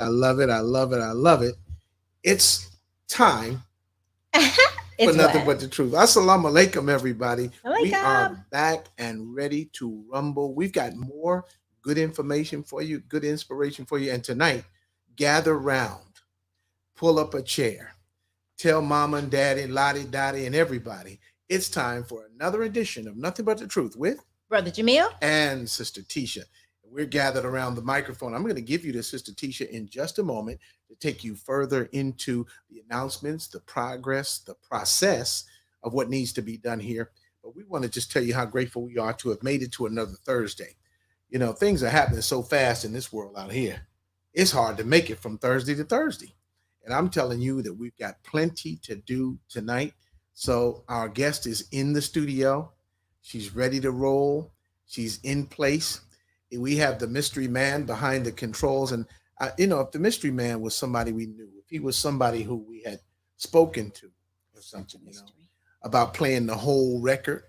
I love it. I love it. I love it. It's time for It's nothing what? but the truth. Assalamu alaikum, everybody. I like We are up. back and ready to rumble. We've got more good information for you, good inspiration for you. And tonight, gather round, pull up a chair, tell mama and daddy, lottie dottie, and everybody it's time for another edition of Nothing But the Truth with Brother Jamil. and Sister Teasha. We're gathered around the microphone. I'm going to give you to Sister Teasha in just a moment to take you further into the announcements, the progress, the process of what needs to be done here. But we want to just tell you how grateful we are to have made it to another Thursday. You know, things are happening so fast in this world out here. It's hard to make it from Thursday to Thursday. And I'm telling you that we've got plenty to do tonight. So our guest is in the studio. She's ready to roll. She's in place. We have the mystery man behind the controls. And, if the mystery man was somebody we knew, if he was somebody who we had spoken to or something, about playing the whole record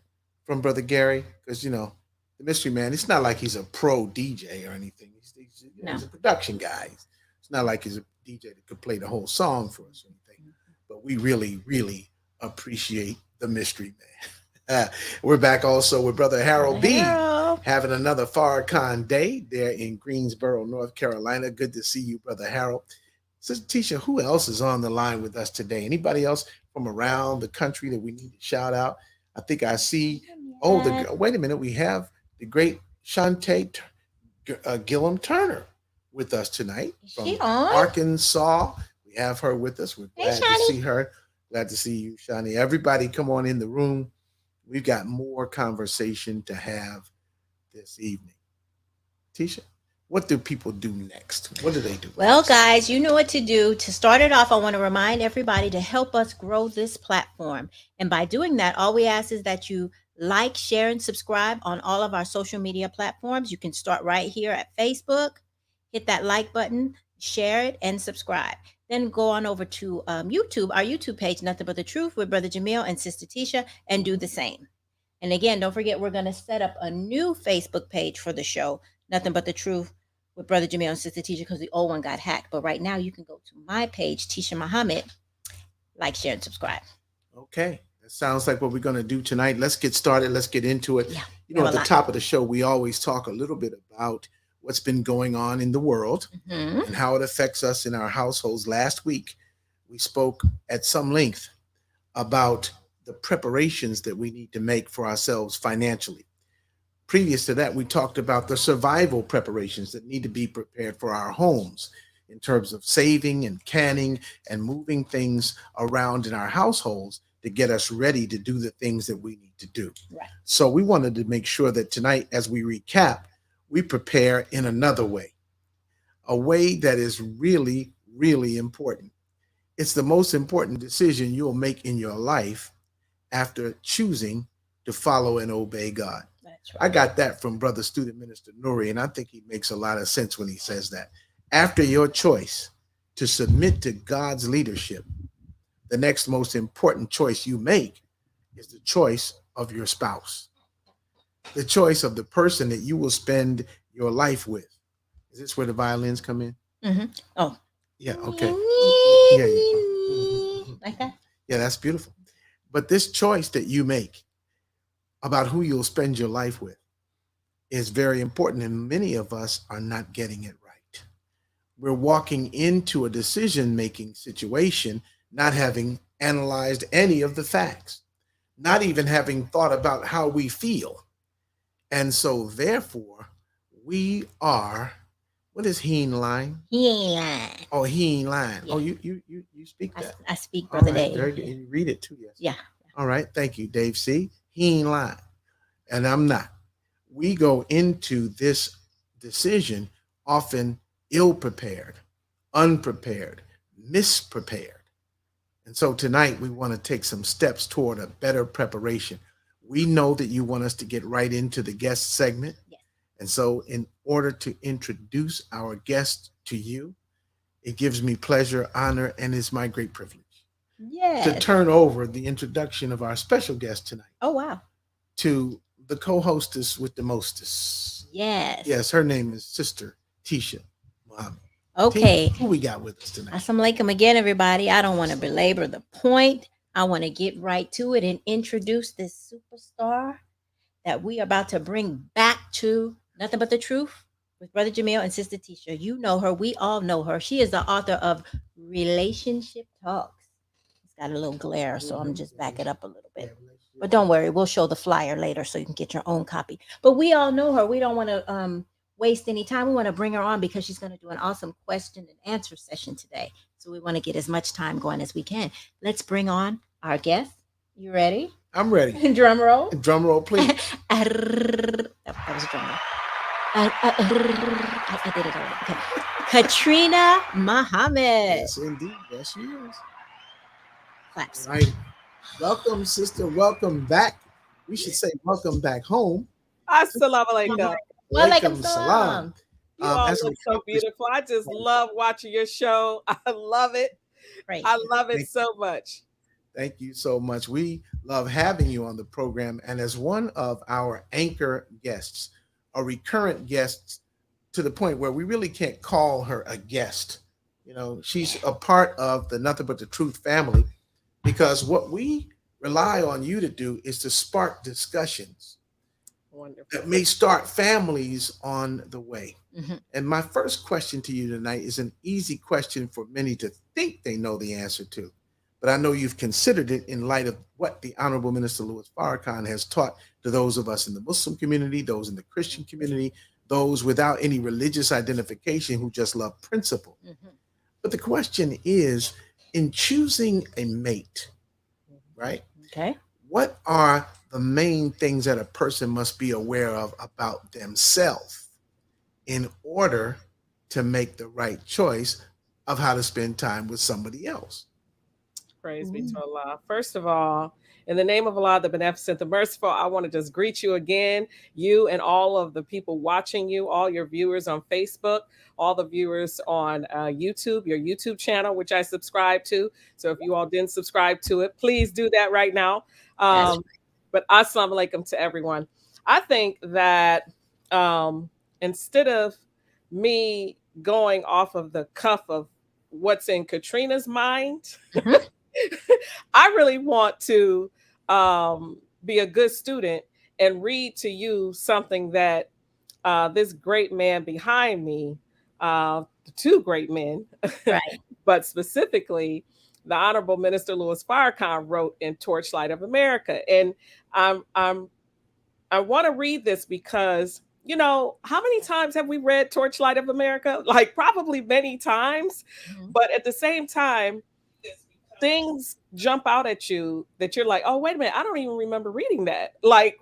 from Brother Gary, because, the mystery man, it's not like he's a pro DJ or anything. He's a production guy. It's not like he's a DJ that could play the whole song for us or anything. But we really, really appreciate the mystery man. We're back also with Brother Harold B. Having another Farrakhan day there in Greensboro, North Carolina. Good to see you, Brother Harold. Sister Teasha, who else is on the line with us today? Anybody else from around the country that we need to shout out? I think I see. Wait a minute. We have the great Shantae Gillum Turner with us tonight from Arkansas. We have her with us. We're glad to see her. Glad to see you, Shani. Everybody, come on in the room. We've got more conversation to have this evening. Teasha, what do people do next? What do they do? Well, guys, you know what to do. To start it off, I want to remind everybody to help us grow this platform. And by doing that, all we ask is that you like, share, and subscribe on all of our social media platforms. You can start right here at Facebook, hit that like button, share it, and subscribe. Then go on over to YouTube, our YouTube page, Nothing But the Truth with Brother Jamil and Sister Teasha, and do the same. And again, don't forget, we're going to set up a new Facebook page for the show, Nothing But the Truth with Brother Jamil and Sister Teasha, because the old one got hacked. But right now, you can go to my page, Teasha Muhammad, like, share, and subscribe. Okay. That sounds like what we're going to do tonight. Let's get started. Let's get into it. Yeah, at the top of the show, we always talk a little bit about what's been going on in the world and how it affects us in our households. Last week, we spoke at some length about the preparations that we need to make for ourselves financially. Previous to that, we talked about the survival preparations that need to be prepared for our homes in terms of saving and canning and moving things around in our households to get us ready to do the things that we need to do. Right. So we wanted to make sure that tonight, as we recap, we prepare in another way, a way that is really, really important. It's the most important decision you'll make in your life after choosing to follow and obey God. That's I right. got that from Brother Student Minister Nuri, and I think he makes a lot of sense when he says that. After your choice to submit to God's leadership, the next most important choice you make is the choice of your spouse, the choice of the person that you will spend your life with. Is this where the violins come in? Oh. Yeah, okay. Like that? Yeah, that's beautiful. But this choice that you make about who you'll spend your life with is very important, and many of us are not getting it right. We're walking into a decision-making situation not having analyzed any of the facts, not even having thought about how we feel. And so therefore, we are, what is he in line? He ain't lying. Oh, he ain't lying. Yeah. Oh, you speak that. I speak, Brother All right, Dave. very good. You read it too, yes. Yeah. All right, thank you, Dave C. He ain't lying. And I'm not. We go into this decision often ill prepared, unprepared, misprepared. And so tonight we want to take some steps toward a better preparation. We know that you want us to get right into the guest segment. Yes. And so in order to introduce our guest to you, it gives me pleasure, honor, and is my great privilege to turn over the introduction of our special guest tonight. Oh, wow. To the co-hostess with the mostest. Yes. Yes, her name is Sister Teasha Muhammad. Tina, Okay. who we got with us tonight? Assalamu alaikum again, everybody. I don't want to belabor the point. I want to get right to it and introduce this superstar that we are about to bring back to Nothing But the Truth with Brother Jamil and Sister Teasha. You know her. We all know her. She is the author of Relationship Talks. It's got a little glare, so I'm just back it up a little bit. But don't worry, we'll show the flyer later so you can get your own copy. But we all know her. We don't want to waste any time. We want to bring her on because she's going to do an awesome question and answer session today. So we want to get as much time going as we can. Let's bring on our guest. You ready? I'm ready. Drum roll. Drum roll, please. that was a drum roll. I did it already. Okay. Katrina Muhammad. Yes, indeed. Yes, she is. Claps. All right. Welcome, sister. Welcome back. We should say welcome back home. Assalamu alaikum. Walaikum salam. You all as look we so beautiful. I just love watching your show. I love it. Great. I love it so much. Thank you so much. We love having you on the program. And as one of our anchor guests, a recurrent guest to the point where we really can't call her a guest. You know, she's a part of the Nothing But the Truth family because what we rely on you to do is to spark discussions Wonderful. that may start families on the way. Mm-hmm. And my first question to you tonight is an easy question for many to think they know the answer to. But I know you've considered it in light of what the Honorable Minister Louis Farrakhan has taught to those of us in the Muslim community, those in the Christian community, those without any religious identification who just love principle. Mm-hmm. But the question is, in choosing a mate, right? Okay. What are the main things that a person must be aware of about themselves in order to make the right choice of how to spend time with somebody else? Praise be to Allah. First of all, in the name of Allah, the Beneficent, the Merciful, I want to just greet you again, you and all of the people watching you, all your viewers on Facebook, all the viewers on YouTube, your YouTube channel, which I subscribe to. So if you all didn't subscribe to it, please do that right now. But assalamu alaikum to everyone. I think that instead of me going off of the cuff of what's in Katrina's mind, Mm-hmm. I really want to be a good student and read to you something that this great man behind me, two great men, Right. but specifically the Honorable Minister Louis Farrakhan wrote in Torchlight of America. And I want to read this because, you know, how many times have we read Torchlight of America? Like probably many times, Mm-hmm. but at the same time, things jump out at you that you're like, oh, wait a minute, I don't even remember reading that. Like,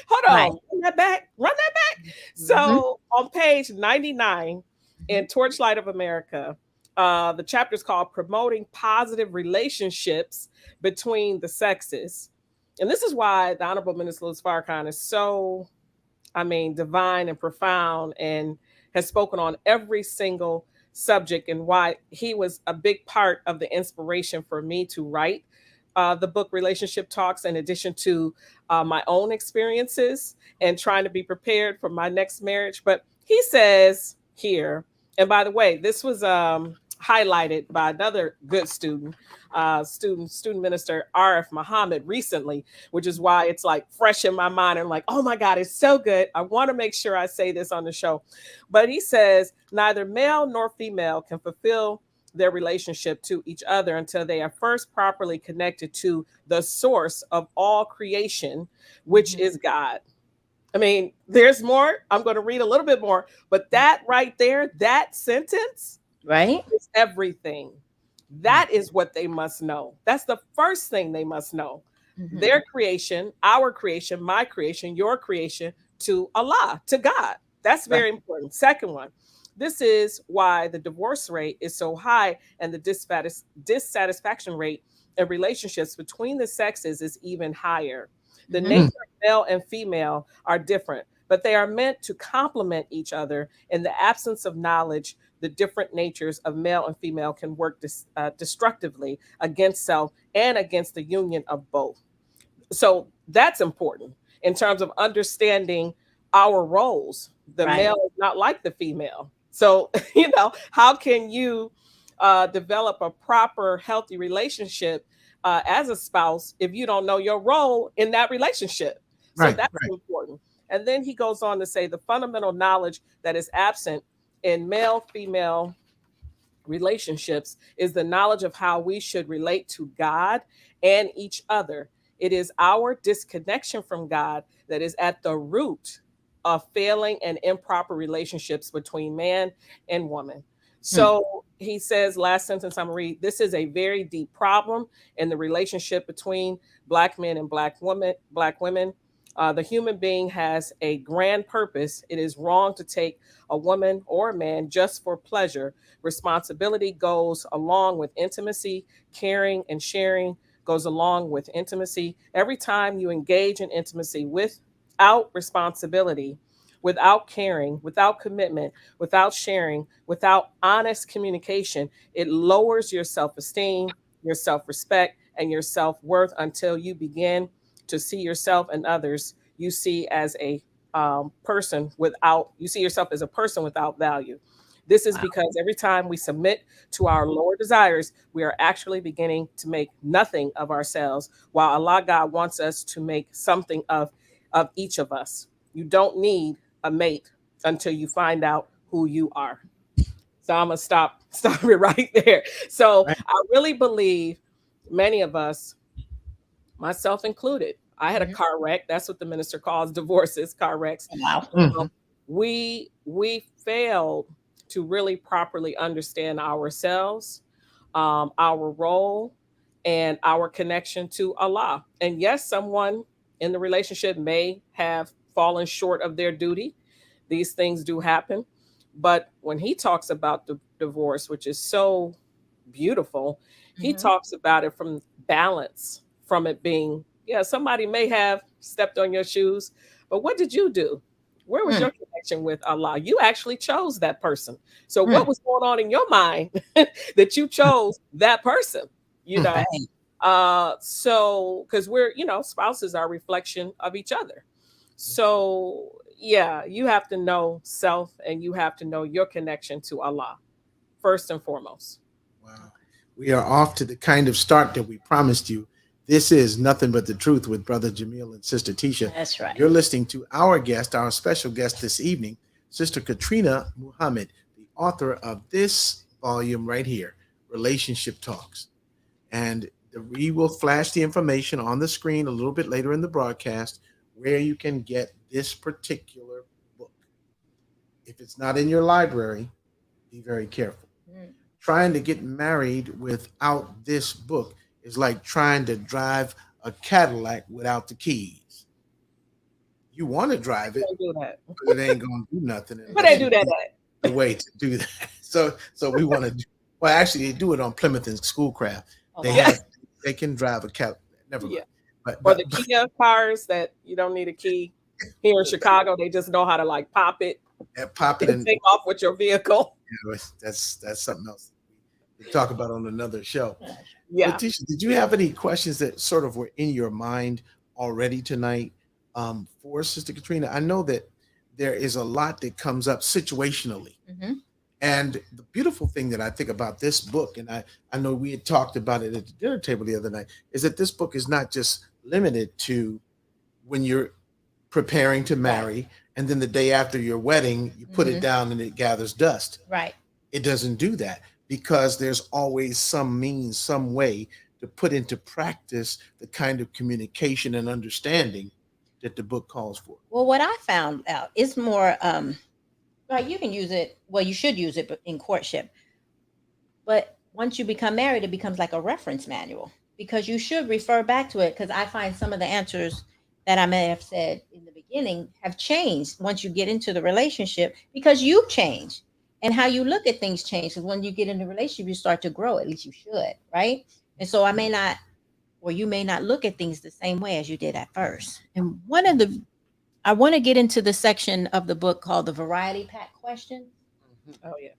hold on, Right. run that back. Mm-hmm. So on page 99 in Torchlight of America, the chapter is called Promoting Positive Relationships Between the Sexes. And this is why the Honorable Minister Louis Farrakhan is so, divine and profound and has spoken on every single subject and why he was a big part of the inspiration for me to write the book Relationship Talks, in addition to my own experiences and trying to be prepared for my next marriage. But he says here, and by the way, this was highlighted by another good student minister Arif Muhammad recently, which is why it's like fresh in my mind. I'm like, oh my God, it's so good. I want to make sure I say this on the show. But he says neither male nor female can fulfill their relationship to each other until they are first properly connected to the source of all creation, which is God. I mean, there's more. I'm going to read a little bit more, but that right there, that sentence, Right. is everything. That is what they must know. That's the first thing they must know. Mm-hmm. Their creation, our creation, my creation, your creation, to Allah, to God. That's very important. Second one, this is why the divorce rate is so high and the dissatisfaction rate in relationships between the sexes is even higher. The Mhm. nature of male and female are different, but they are meant to complement each other. In the absence of knowledge, the different natures of male and female can work destructively against self and against the union of both. So that's important in terms of understanding our roles. The Right. male is not like the female. So, how can you develop a proper, healthy relationship as a spouse if you don't know your role in that relationship? So Right, that's right. important. And then he goes on to say the fundamental knowledge that is absent in male female relationships is the knowledge of how we should relate to God and each other. It is our disconnection from God that is at the root of failing and improper relationships between man and woman. Hmm. So he says, last sentence I'm gonna read, this is a very deep problem in the relationship between black men and black women. The human being has a grand purpose. It is wrong to take a woman or a man just for pleasure. Responsibility goes along with intimacy, caring and sharing goes along with intimacy. Every time you engage in intimacy without responsibility, without caring, without commitment, without sharing, without honest communication, it lowers your self esteem, your self respect, and your self worth until you begin to see yourself and others you see as a person without, you see yourself as a person without value. This is Wow. because every time we submit to our lower desires, we are actually beginning to make nothing of ourselves, while Allah God wants us to make something of each of us. You don't need a mate until you find out who you are. So I'm gonna stop it right there. So Right. I really believe many of us, myself included, I had a Mhm. car wreck. That's what the minister calls divorces, car wrecks. Wow. Um, Mhm. we failed to really properly understand ourselves, our role, and our connection to Allah. And yes, someone in the relationship may have fallen short of their duty. These things do happen. But when he talks about the divorce, which is so beautiful, he Mhm. talks about it from balance, from it being, yeah, somebody may have stepped on your shoes, but what did you do? Where was Mm, your connection with Allah? You actually chose that person. So what mm. was going on in your mind that you chose that person? You Mhm. know, Right. so because we're, spouses are a reflection of each other. So yeah, you have to know self and you have to know your connection to Allah first and foremost. Wow. We are off to the kind of start that we promised you. This is Nothing But the Truth with Brother Jamil and Sister Teasha. That's right. You're listening to our guest, our special guest this evening, Sister Katrina Muhammad, the author of this volume right here, Relationship Talks. And we will flash the information on the screen a little bit later in the broadcast where you can get this particular book. If it's not in your library, be very careful. Mm. Trying to get married without this book is like trying to drive a Cadillac without the keys. You want to drive it, Don't do that. but it ain't gonna do nothing Where they unless you do that get at? the way to do that. So we want to do, well, actually they do it on Plymouth and Schoolcraft. Oh They wow. Yeah, have they can drive a Cadillac. Never yeah. mind. But Or but, the but Kia cars that you don't need a key. Here in Chicago, they just know how to like pop it pop it and in. take off with your vehicle. That's something else we talk about on another show. Yeah. Letitia, did you have any questions that sort of were in your mind already tonight for Sister Katrina? I know that there is a lot that comes up situationally. Mhm. And the beautiful thing that I think about this book, and I know we had talked about it at the dinner table the other night, is that this book is not just limited to when you're preparing to Right. marry and then the day after your wedding, you put it Mhm. down and it gathers dust. Right. It doesn't do that because there's always some means, some way to put into practice the kind of communication and understanding that the book calls for. Well, what I found out is more right, you can use it, well, you should use it in courtship. But once you become married, it becomes like a reference manual because you should refer back to it. Because I find some of the answers that I may have said in the beginning have changed once you get into the relationship because you've changed and how you look at things change. Because when you get in the relationship, you start to grow. At least you should, right? And so I may not, or you may not look at things the same way as you did at first. And one of the, I want to get into the section of the book called the variety pack question. Oh yeah.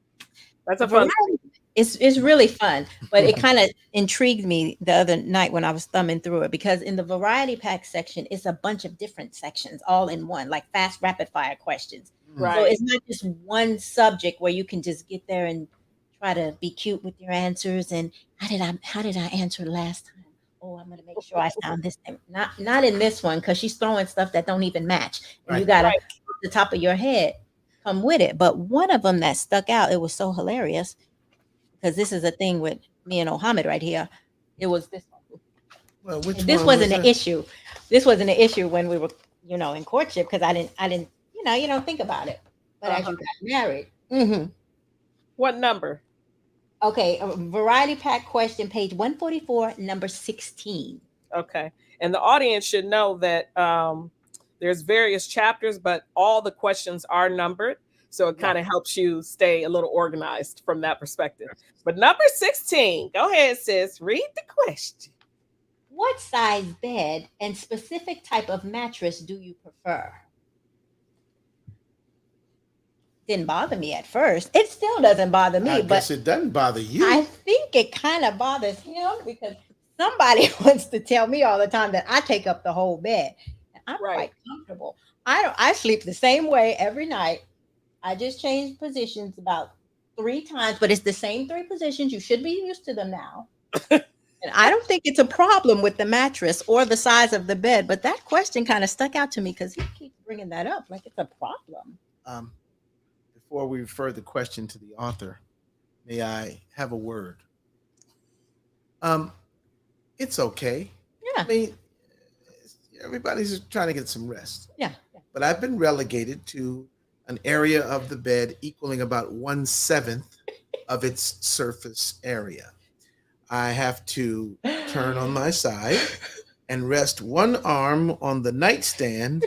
That's The a fun. variety, it's really fun, but it kind of intrigued me the other night when I was thumbing through it because in the variety pack section, it's a bunch of different sections all in one, like fast rapid fire questions. So Right. it's not just one subject where you can just get there and try to be cute with your answers. And how did I answer last time? Oh, I'm gonna make sure I sound this thing. Not in this one, because she's throwing stuff that don't even match. And you Right. gotta Right. off the top of your head come with it. But one of them that stuck out, it was so hilarious because this is a thing with me and Mohammed right here. It was this one. Well, which And this one was wasn't an that? issue. This wasn't an issue when we were, in courtship, because I didn't, you don't think about it. But as Uh-huh. you got married, What number? okay, a variety pack question, page 144, number 16. Okay. And the audience should know that there's various chapters, but all the questions are numbered. So it Yeah. kind of helps you stay a little organized from that perspective. But number 16, go ahead, sis. Read the question. What size bed and specific type of mattress do you prefer? Didn't bother me at first. It still doesn't bother me, I but guess it doesn't bother you. I think it kind of bothers him because somebody wants to tell me all the time that I take up the whole bed. And I'm Right. quite comfortable. I sleep the same way every night. I just change positions about 3 times, but it's the same 3 positions. You should be used to them now. And I don't think it's a problem with the mattress or the size of the bed, but that question kind of stuck out to me because he keeps bringing that up like it's a problem. Before we refer the question to the author, may I have a word? It's okay. Yeah. I mean, everybody's trying to get some rest. Yeah. But I've been relegated to an area of the bed equaling about 1/7 of its surface area. I have to turn on my side and rest one arm on the nightstand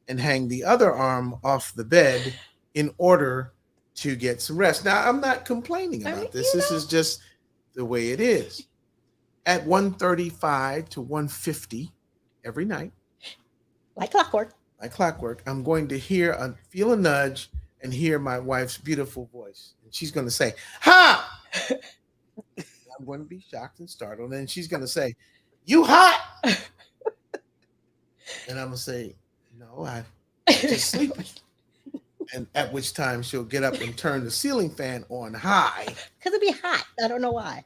and hang the other arm off the bed in order to get some rest. Now, I'm not complaining I about mean, this. This is just the way it is. At 1:35 to 1:50 every night, Like clockwork. like clockwork, I'm going to feel a nudge and hear my wife's beautiful voice. And she's going to say, "Ha!" I'm going to be shocked and startled. And she's going to say, "You hot?" And I'm going to say, "No, I'm just sleeping." And at which time she'll get up and turn the ceiling fan on high. Because it'd be hot. I don't know why.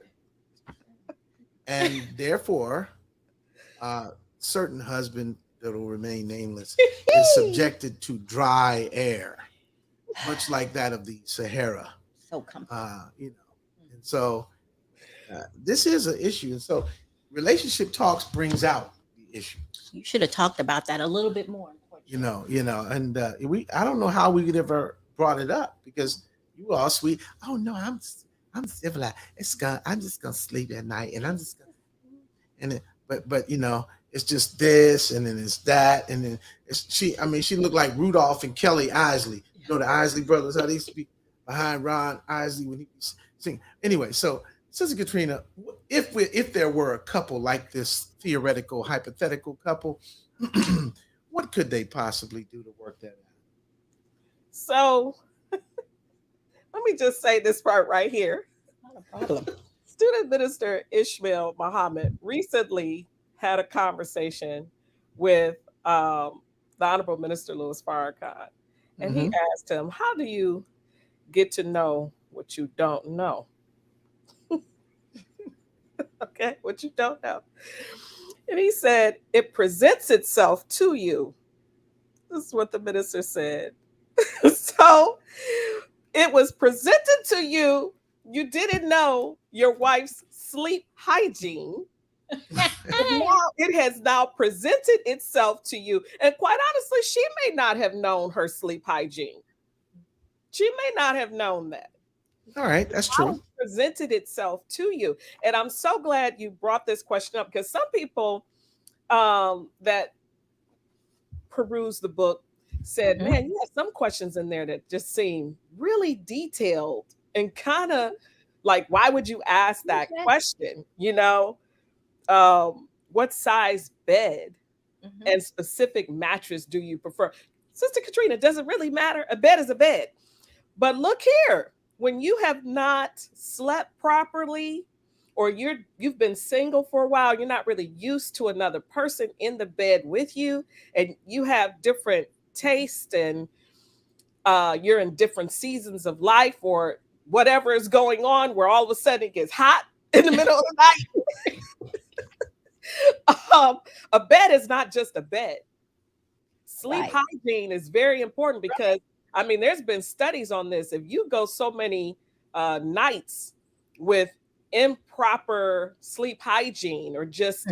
And therefore, certain husband that will remain nameless is subjected to dry air, much like that of the Sahara. So comfortable. And so this is an issue. And so relationship talks brings out the issue. You should have talked about that a little bit more. And I don't know how we could ever brought it up because you all sweet. Oh no, I'm civilized. I'm just gonna sleep at night, and I'm just gonna. But it's just this, and then it's that, and then she looked like Rudolph and Kelly Isley. You know the Isley brothers, how they used to be behind Ron Isley when he was singing. Anyway, so Sister Katrina, if there were a couple like this theoretical, hypothetical couple, what could they possibly do to work that out? So let me just say this part right here. Not a problem. Student Minister Ishmael Muhammad recently had a conversation with the Honorable Minister Louis Farrakhan. And he asked him, how do you get to know what you don't know? Okay, what you don't know. And he said, it presents itself to you. This is what the minister said. So it was presented to you. You didn't know your wife's sleep hygiene. Now it has now presented itself to you. And quite honestly, she may not have known her sleep hygiene. She may not have known that. All right, that's true. It presented itself to you. And I'm so glad you brought this question up because some people that peruse the book said, man, you have some questions in there that just seem really detailed and kind of like, why would you ask that question? What size bed and specific mattress do you prefer? Sister Katrina, does it really matter? A bed is a bed. But look here, when you have not slept properly, or you've been single for a while, you're not really used to another person in the bed with you, and you have different tastes and you're in different seasons of life or whatever is going on, where all of a sudden it gets hot in the middle of the night. A bed is not just a bed. Sleep Right. hygiene is very important because, I mean, there's been studies on this. If you go so many nights with improper sleep hygiene, or just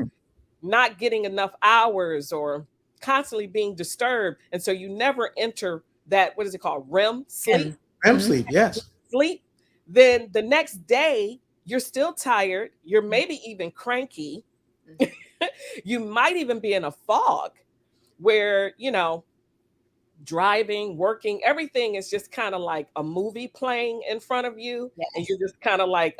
not getting enough hours, or constantly being disturbed, and so you never enter that, what is it called, REM sleep, REM sleep, yes. sleep, then the next day you're still tired, you're maybe even cranky. You might even be in a fog where, you know, driving, working, everything is just kind of like a movie playing in front of you. Yes. And you're just kind of like,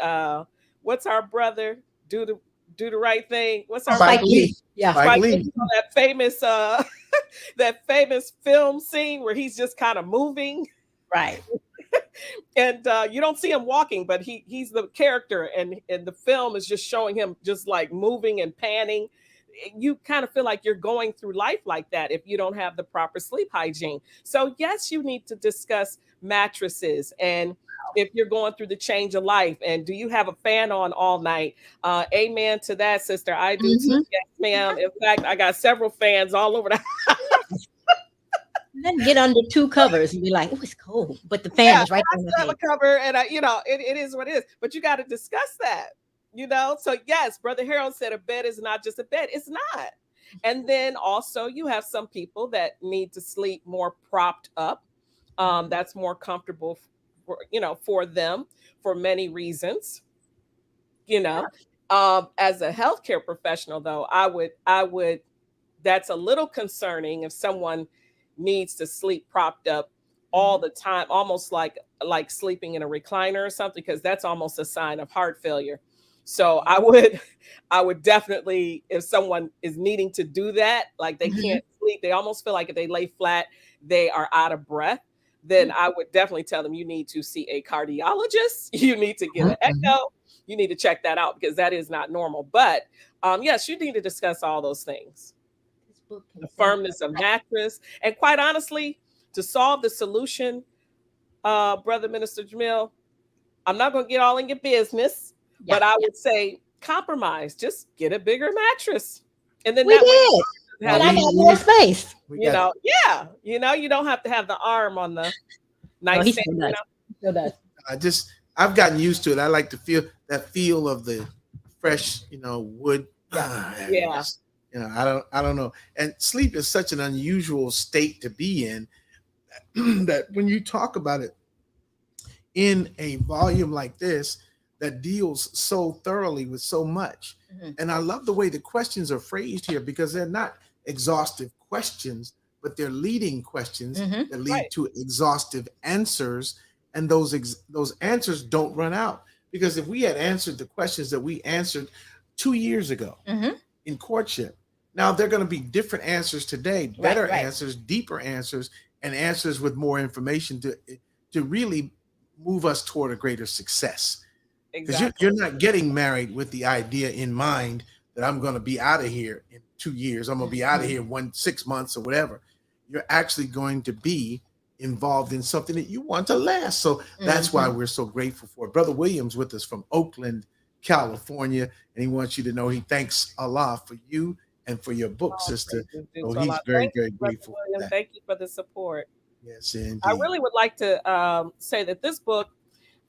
what's our brother? Do the right thing. What's our Spike Lee. Yeah. Spike Lee. You know, that famous that famous film scene where he's just kind of moving. Right. And you don't see him walking, but he's the character, and the film is just showing him just like moving and panning. You kind of feel like you're going through life like that if you don't have the proper sleep hygiene. So yes, you need to discuss mattresses, and if you're going through the change of life, and do you have a fan on all night? Amen to that, sister. I do too. Yes, ma'am. In fact, I got several fans all over the Then get under two covers and be like, oh, it's cold, but the fan is right I on the still have a cover, and you know, it is what it is. But you got to discuss that, you know. So yes, Brother Harold said a bed is not just a bed. It's not. And then also you have some people that need to sleep more propped up. That's more comfortable, for, you know, for them for many reasons. You know, as a healthcare professional, though, I would. That's a little concerning if someone needs to sleep propped up all the time, almost like sleeping in a recliner or something, because that's almost a sign of heart failure. So I would definitely, if someone is needing to do that, like they can't sleep, they almost feel like if they lay flat, they are out of breath, then I would definitely tell them you need to see a cardiologist. You need to get an echo. You need to check that out, because that is not normal. But yes, you need to discuss all those things. The firmness of mattress. And quite honestly, to solve the solution, Brother Minister Jamil, I'm not going to get all in your business, but I would say compromise. Just get a bigger mattress. And then We that way, did. But I got more space. you know, you know, you don't have to have the arm on the nightstand. No, he still does. I've gotten used to it. I like to feel that feel of the fresh, you know, wood. Yeah. You know, I don't know. And sleep is such an unusual state to be in that when you talk about it in a volume like this that deals so thoroughly with so much. And I love the way the questions are phrased here, because they're not exhaustive questions, but they're leading questions that lead to exhaustive answers. And those answers don't run out, because if we had answered the questions that we answered 2 years ago in courtship, now they're going to be different answers today, better answers, deeper answers, and answers with more information to really move us toward a greater success. Because you're not getting married with the idea in mind that I'm going to be out of here in 2 years. I'm going to be out of here 6 months or whatever. You're actually going to be involved in something that you want to last. So that's why we're so grateful for it. Brother Williams with us from Oakland, California, and he wants you to know he thanks Allah for you and for your book, sister. So he's very, very grateful. Thank you for the support. Yes, indeed. I really would like to say that this book,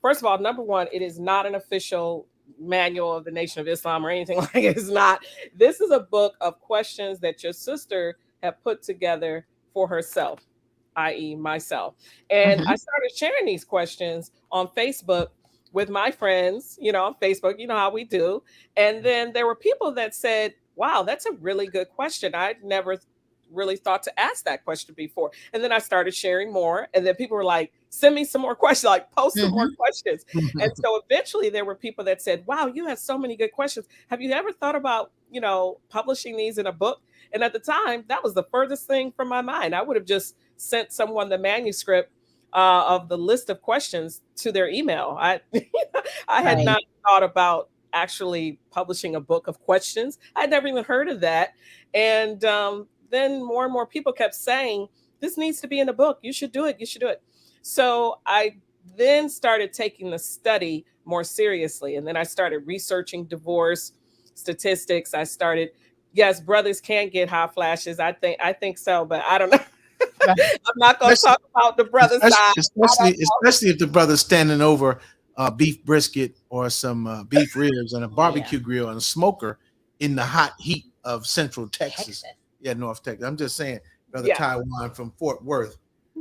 first of all, number one, it is not an official manual of the Nation of Islam or anything like it. It's not. This is a book of questions that your sister have put together for herself, i.e. myself. And I started sharing these questions on Facebook with my friends, you know, on Facebook, you know how we do. And then there were people that said, wow, that's a really good question. I'd never really thought to ask that question before. And then I started sharing more. And then people were like, send me some more questions, like post some more questions. And so eventually there were people that said, wow, you have so many good questions. Have you ever thought about, you know, publishing these in a book? And at the time, that was the furthest thing from my mind. I would have just sent someone the manuscript of the list of questions to their email. I had not thought about actually publishing a book of questions. I'd never even heard of that. And then more and more people kept saying, this needs to be in a book. You should do it. You should do it. So I then started taking the study more seriously. And then I started researching divorce statistics. I started, yes, brothers can get hot flashes. I think so, but I don't know. I'm not going to talk about the brother side. Especially if the brother's standing over beef brisket or some beef ribs and a barbecue grill and a smoker in the hot heat of Central Texas. Yeah, North Texas. I'm just saying, Brother Taiwan from Fort Worth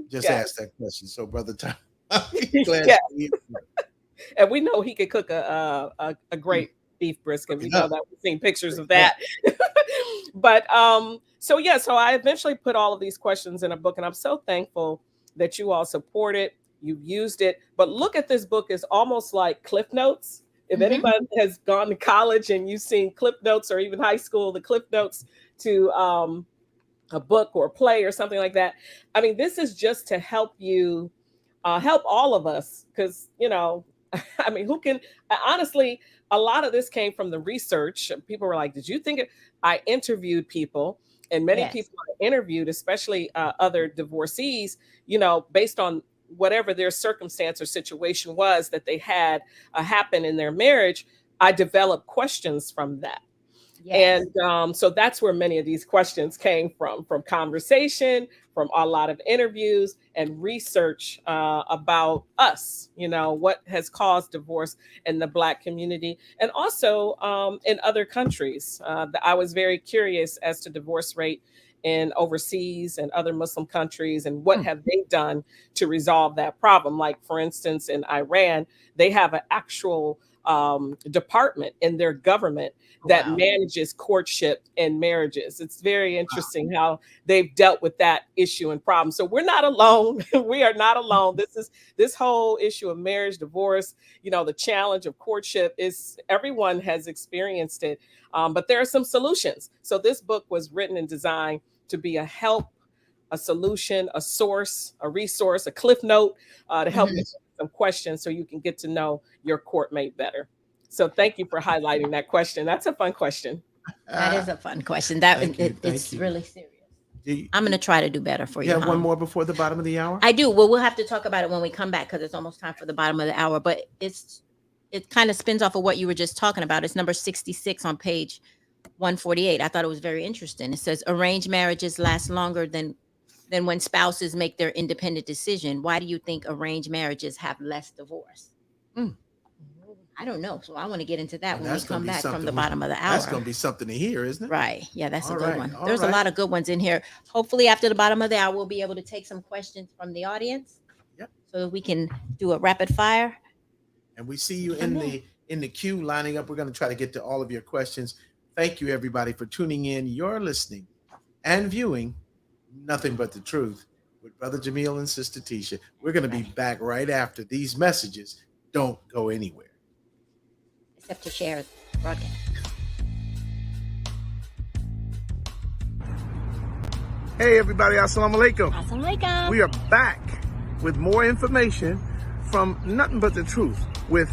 just asked that question. So, Brother Taiwan, and we know he could cook a great beef brisket. We know that. We've seen pictures of that. But so I eventually put all of these questions in a book, and I'm so thankful that you all support it. You've used it. But look at this book as almost like Cliff Notes. If anybody has gone to college and you've seen Cliff Notes or even high school, the Cliff Notes to a book or a play or something like that. I mean, this is just to help you, help all of us. Because, I mean, who can, honestly, a lot of this came from the research. People were like, did you think I interviewed people, and many people I interviewed, especially other divorcees, based on whatever their circumstance or situation was that they had happen in their marriage. I developed questions from that. Yes. And so that's where many of these questions came from conversation, from a lot of interviews and research about us, what has caused divorce in the Black community, and also in other countries. I was very curious as to divorce rate in overseas and other Muslim countries, and what have they done to resolve that problem. Like, for instance, in Iran, they have an actual department in their government that manages courtship and marriages. It's very interesting how they've dealt with that issue and problem. So we're not alone. We are not alone. This whole issue of marriage, divorce, the challenge of courtship is, everyone has experienced it. But there are some solutions. So this book was written and designed to be a help, a solution, a source, a resource, a cliff note to help you some questions so you can get to know your courtmate better. So thank you for highlighting that question. That's a fun question. That is a fun question. It's really serious. I'm going to try to do better for you. You have one more before the bottom of the hour? I do. Well, we'll have to talk about it when we come back, because it's almost time for the bottom of the hour. But it kind of spins off of what you were just talking about. It's number 66 on page 148. I thought it was very interesting. It says arranged marriages last longer than when spouses make their independent decision. Why do you think arranged marriages have less divorce? I don't know. So I want to get into that when we come back from the bottom of the hour. That's going to be something to hear, isn't it? Right. Yeah, that's a good one. There's a lot of good ones in here. Hopefully after the bottom of the hour, we'll be able to take some questions from the audience. Yep. So that we can do a rapid fire. And we see you in the queue lining up. We're going to try to get to all of your questions. Thank you, everybody, for tuning in. You're listening and viewing Nothing But the Truth with Brother Jamil and Sister Teasha. We're going to be back right after these messages. Don't go anywhere. Except to share the broadcast. Hey, everybody. Assalamu alaikum. Assalamu alaikum. We are back with more information from Nothing But the Truth with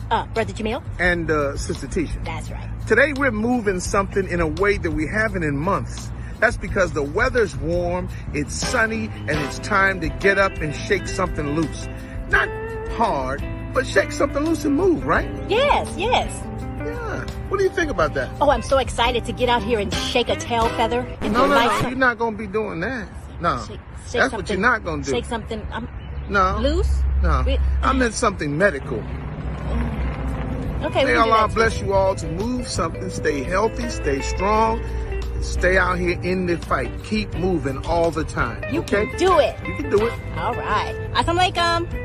Brother Jamil and Sister Teasha. That's right. Today, we're moving something in a way that we haven't in months. That's because the weather's warm, it's sunny, and it's time to get up and shake something loose. Not hard, but shake something loose and move, right? Yes. Yeah. What do you think about that? Oh, I'm so excited to get out here and shake a tail feather. No, you're not going to be doing that. No. That's what you're not going to do. Shake something no. loose? No. I meant something medical. Okay. May Allah bless you all to move something, stay healthy, stay strong, stay out here in the fight. Keep moving all the time. You can do it. You can do it. All right. Assalamu alaikum.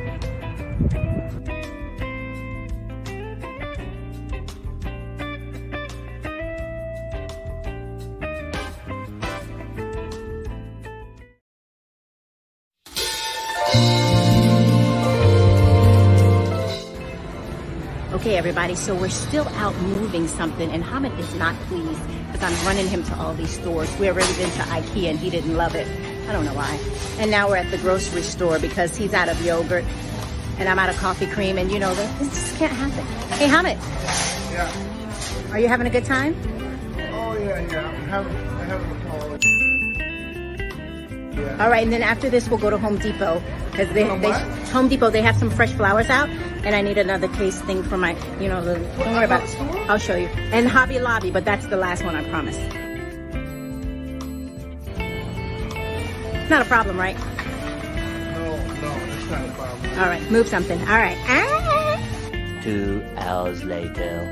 Okay, everybody, so we're still out moving something, and Hamid is not pleased because I'm running him to all these stores. We already been to IKEA, and he didn't love it. I don't know why. And now we're at the grocery store because he's out of yogurt, and I'm out of coffee cream, and this just can't happen. Hey, Hamid. Yeah. Are you having a good time? Oh, yeah. I'm having a call. Yeah. All right, and then after this, we'll go to Home Depot because Home Depot, they have some fresh flowers out, and I need another case thing for my, don't worry about it. I'll show you. And Hobby Lobby, but that's the last one, I promise. Not a problem, right? No, it's not a problem. All right, move something. All right. 2 hours later.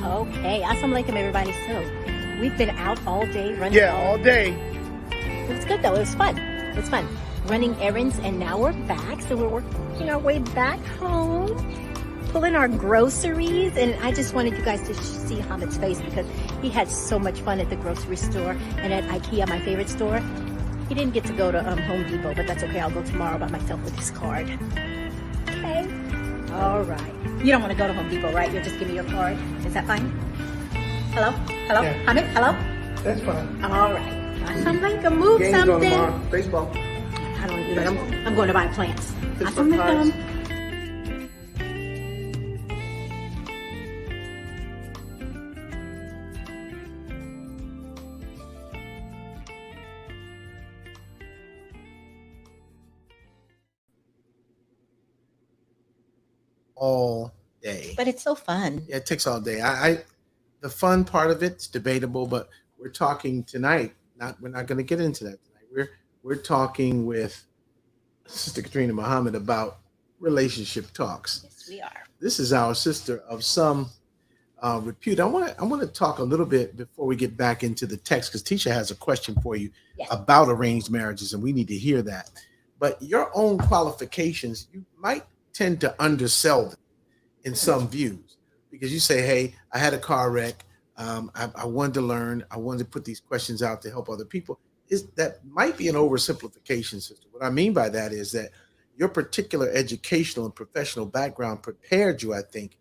Okay, assalamualaikum, everybody. So, we've been out all day running. Yeah, all day. It was good though. It was fun. It was fun running errands, and now we're back. So we're working our way back home, pulling our groceries, and I just wanted you guys to see Hamid's face because he had so much fun at the grocery store and at IKEA, my favorite store. He didn't get to go to Home Depot, but that's okay. I'll go tomorrow by myself with his card. Okay. All right. You don't want to go to Home Depot, right? You'll just give me your card. Is that fine? Hello? Yeah. Hamid? Hello? That's fine. All right. Assalamualaikum, move Games on something. tomorrow. Baseball. I don't do it. I'm going to buy plants. Pittsburgh Pirates. Assalamualaikum. All day. But it's so fun. Yeah, it takes all day. The fun part of it's debatable, but we're talking tonight. We're not going to get into that tonight. We're talking with Sister Katrina Muhammad about relationship talks. Yes, we are. This is our sister of some repute. I want to talk a little bit before we get back into the text because Teasha has a question for you Yes. about arranged marriages, and we need to hear that. But your own qualifications, you might tend to undersell them in some views because you say, "Hey, I had a car wreck. I wanted to learn. I wanted to put these questions out to help other people." That might be an oversimplification, sister. What I mean by that is that your particular educational and professional background prepared you, I think,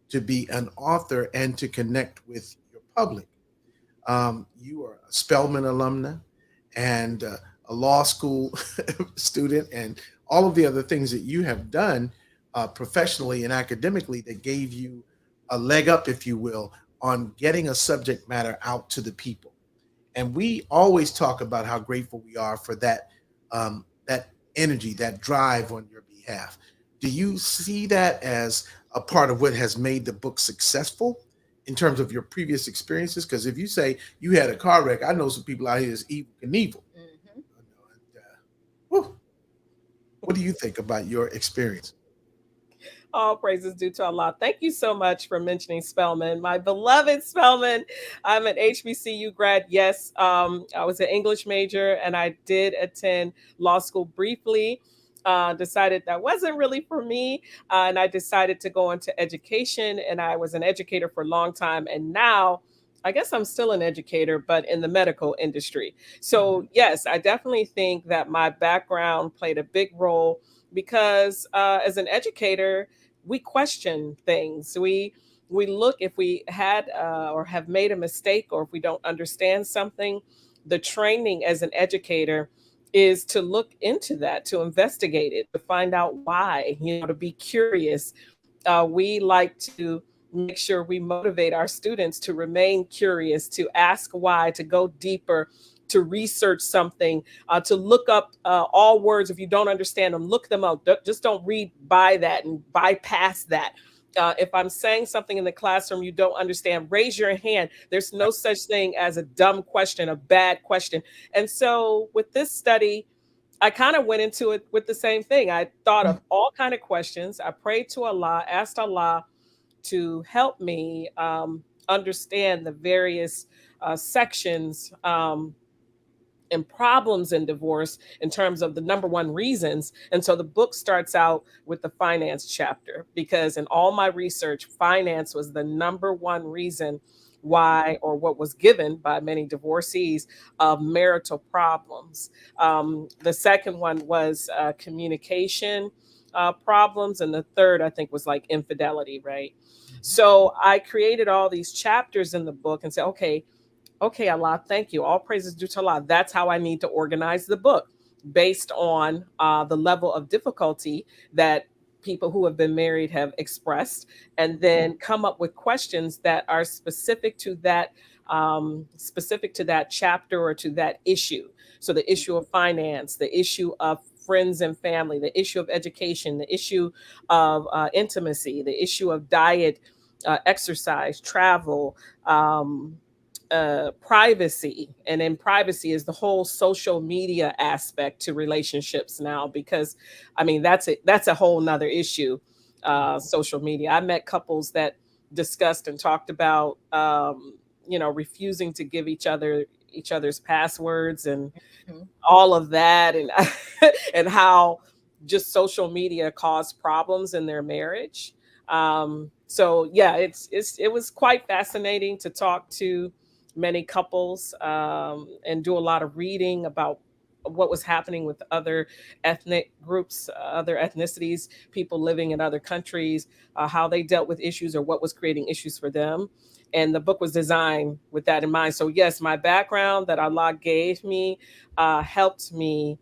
to be an author and to connect with your public. You are a Spelman alumna and a law school student and all of the other things that you have done professionally and academically that gave you a leg up, if you will, on getting a subject matter out to the people. And we always talk about how grateful we are for that that energy, that drive on your behalf. Do you see that as a part of what has made the book successful in terms of your previous experiences? Because if you say you had a car wreck, I know some people out here is evil Knievel. Mm-hmm. What do you think about your experience? All praises due to Allah. Thank you so much for mentioning Spelman, my beloved Spelman. I'm an HBCU grad. Yes, I was an English major and I did attend law school briefly. Decided that wasn't really for me. And I decided to go into education, and I was an educator for a long time. And now I guess I'm still an educator, but in the medical industry. So yes, I definitely think that my background played a big role because as an educator, we question things. We look if we had or have made a mistake, or if we don't understand something. The training as an educator is to look into that, to investigate it, to find out why, to be curious. We like to make sure we motivate our students to remain curious, to ask why, to go deeper, to research something, to look up all words. If you don't understand them, look them up. Just don't read by that and bypass that. If I'm saying something in the classroom you don't understand, raise your hand. There's no such thing as a dumb question, a bad question. And so with this study, I kind of went into it with the same thing. I thought of all kind of questions. I prayed to Allah, asked Allah to help me understand the various sections and problems in divorce in terms of the number one reasons. And so the book starts out with the finance chapter, because in all my research, finance was the number one reason why, or what was given by many divorcees of marital problems. The second one was communication problems. And the third, I think, was like infidelity, right? So I created all these chapters in the book and said, okay, Allah, thank you. All praises due to Allah. That's how I need to organize the book, based on the level of difficulty that people who have been married have expressed, and then come up with questions that are specific to that specific to that chapter or to that issue. So the issue of finance, the issue of friends and family, the issue of education, the issue of intimacy, the issue of diet, exercise, travel, privacy. And in privacy is the whole social media aspect to relationships now, because I mean that's a whole nother issue. Social media. I met couples that discussed and talked about refusing to give each other's passwords and Mhm. all of that, and and how just social media caused problems in their marriage. So yeah, it was quite fascinating to talk to many couples, and do a lot of reading about what was happening with other ethnic groups, other ethnicities, people living in other countries, how they dealt with issues or what was creating issues for them. And the book was designed with that in mind. So yes, my background that Allah gave me helped me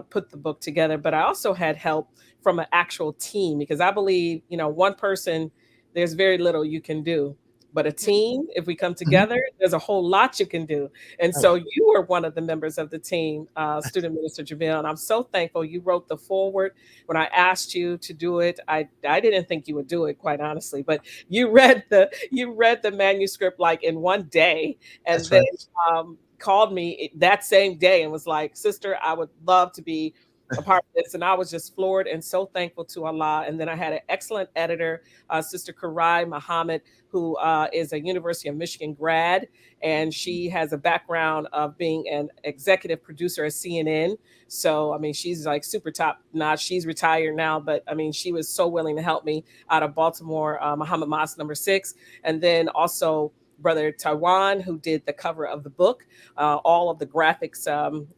put the book together. But I also had help from an actual team, because I believe, one person, there's very little you can do. But a team, if we come Mhm. together, there's a whole lot you can do. And Right. so you were one of the members of the team, Student Minister Jamil, and I'm so thankful you wrote the foreword. When I asked you to do it, I didn't think you would do it, quite honestly, but you read the manuscript like in one day, and That's then right. called me that same day and was like, "Sister, I would love to be a part of this." And I was just floored and so thankful to Allah. And then I had an excellent editor, Sister Karai Muhammad, who is a University of Michigan grad, and she has a background of being an executive producer at CNN. So, I mean, she's like super top notch. She's retired now, but I mean, she was so willing to help me out of Baltimore, Muhammad Mosque #6. And then also Brother Taiwan, who did the cover of the book, all of the graphics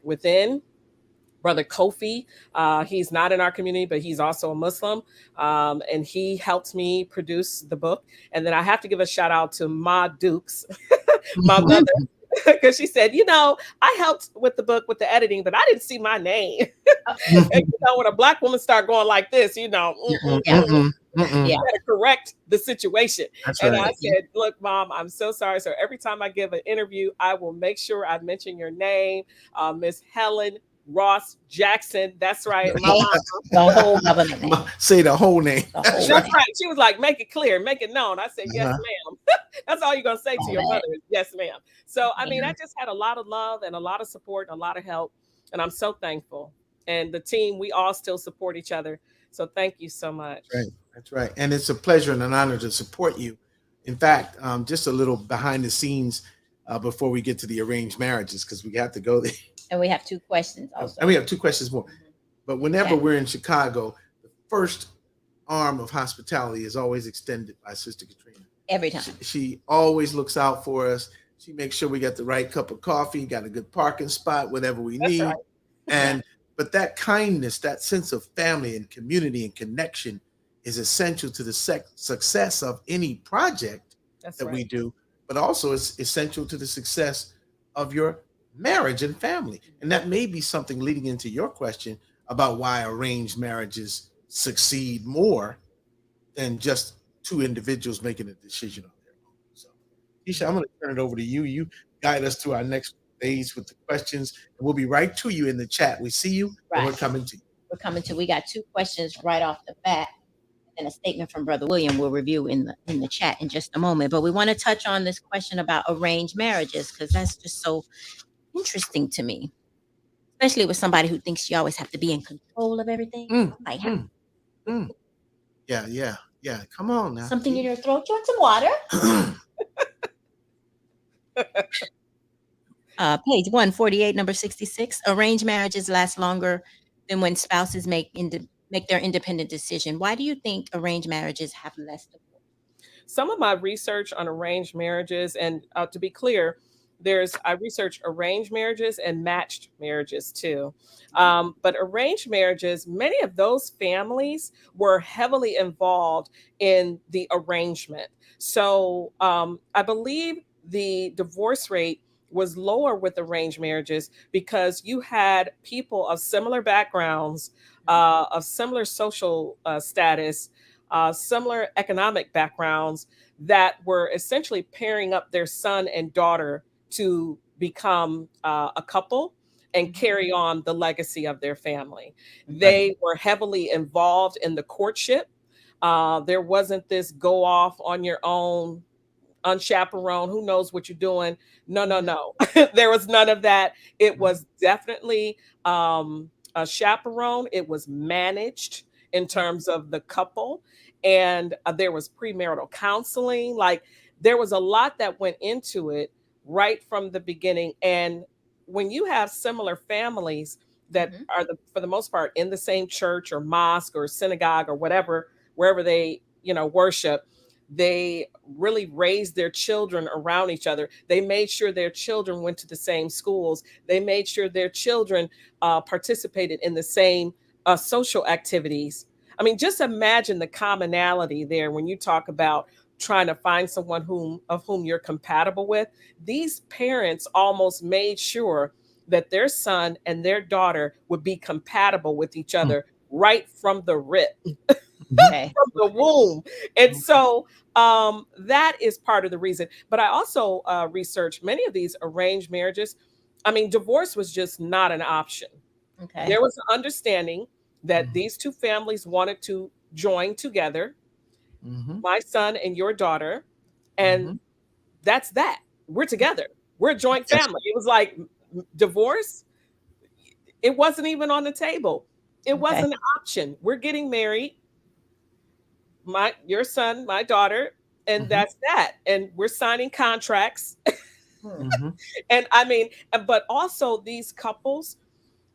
within. Brother Kofi. He's not in our community, but he's also a Muslim. And he helped me produce the book. And then I have to give a shout out to Ma Dukes, my mother, because she said, I helped with the book with the editing, but I didn't see my name. And when a black woman start going like this, Mm-mm, Yeah. mm-mm. Yeah. to correct the situation. That's And right. I said, "Look, Mom, I'm so sorry. So every time I give an interview, I will make sure I mention your name, Miss Helen Ross Jackson." That's right, my mom. The whole government name. Say the whole name. The That's whole right. That's right. She was like, "Make it clear, make it known." I said, "Yes, Uh-huh. ma'am." That's all you're gonna say to all your that. mother is "Yes, ma'am." So I mean, Yeah. I just had a lot of love and a lot of support and a lot of help, and I'm so thankful. And the team, we all still support each other. So thank you so much. Right. That's right. And it's a pleasure and an honor to support you. In fact, just a little behind the scenes before we get to the arranged marriages, because we have to go there. And we have 2 questions also. And we have 2 questions more. But whenever Okay. we're in Chicago, the first arm of hospitality is always extended by Sister Katrina. Every time. She always looks out for us. She makes sure we got the right cup of coffee, got a good parking spot, whatever we That's need. right. And but that kindness, that sense of family and community and connection is essential to the success of any project That's that we right. do, but also it's essential to the success of your marriage and family. And that may be something leading into your question about why arranged marriages succeed more than just 2 individuals making a decision on their own. So, Teasha, I'm going to turn it over to you. You guide us through our next phase with the questions, and we'll be right to you in the chat. We see you, and we're Right. coming to you. We got 2 questions right off the bat, and a statement from Brother William we'll review in the chat in just a moment. But we want to touch on this question about arranged marriages, because that's just so interesting to me, especially with somebody who thinks you always have to be in control of everything. Mm, Like, mm, mm. Yeah. Come on now. something in your throat. You want some water? Page 148, number 66. Arranged marriages last longer than when spouses make their independent decision. Why do you think arranged marriages have less divorce? Some of my research on arranged marriages, and to be clear, I research arranged marriages and matched marriages too. But arranged marriages, many of those families were heavily involved in the arrangement. So I believe the divorce rate was lower with arranged marriages because you had people of similar backgrounds, of similar social status, similar economic backgrounds that were essentially pairing up their son and daughter to become a couple and carry on the legacy of their family. They were heavily involved in the courtship. There wasn't this go off on your own, unchaperoned, who knows what you're doing. No, no, no. There was none of that. It was definitely a chaperone. It was managed in terms of the couple. And there was premarital counseling. Like, there was a lot that went into it right from the beginning. And when you have similar families that are for the most part in the same church or mosque or synagogue or whatever, wherever they, worship, they really raised their children around each other. They made sure their children went to the same schools. They made sure their children participated in the same social activities. I mean, just imagine the commonality there when you talk about trying to find someone of whom you're compatible with. These parents almost made sure that their son and their daughter would be compatible with each other right from the rip. Okay. From the womb. And so that is part of the reason. But I also researched many of these arranged marriages. I mean, divorce was just not an option. Okay. There was an understanding that these two families wanted to join together, my son and your daughter, and that's that. We're together. We're a joint family. It was like divorce. It wasn't even on the table. It wasn't an option. We're getting married. Your son, my daughter, and that's that. And we're signing contracts. And I mean, but also these couples,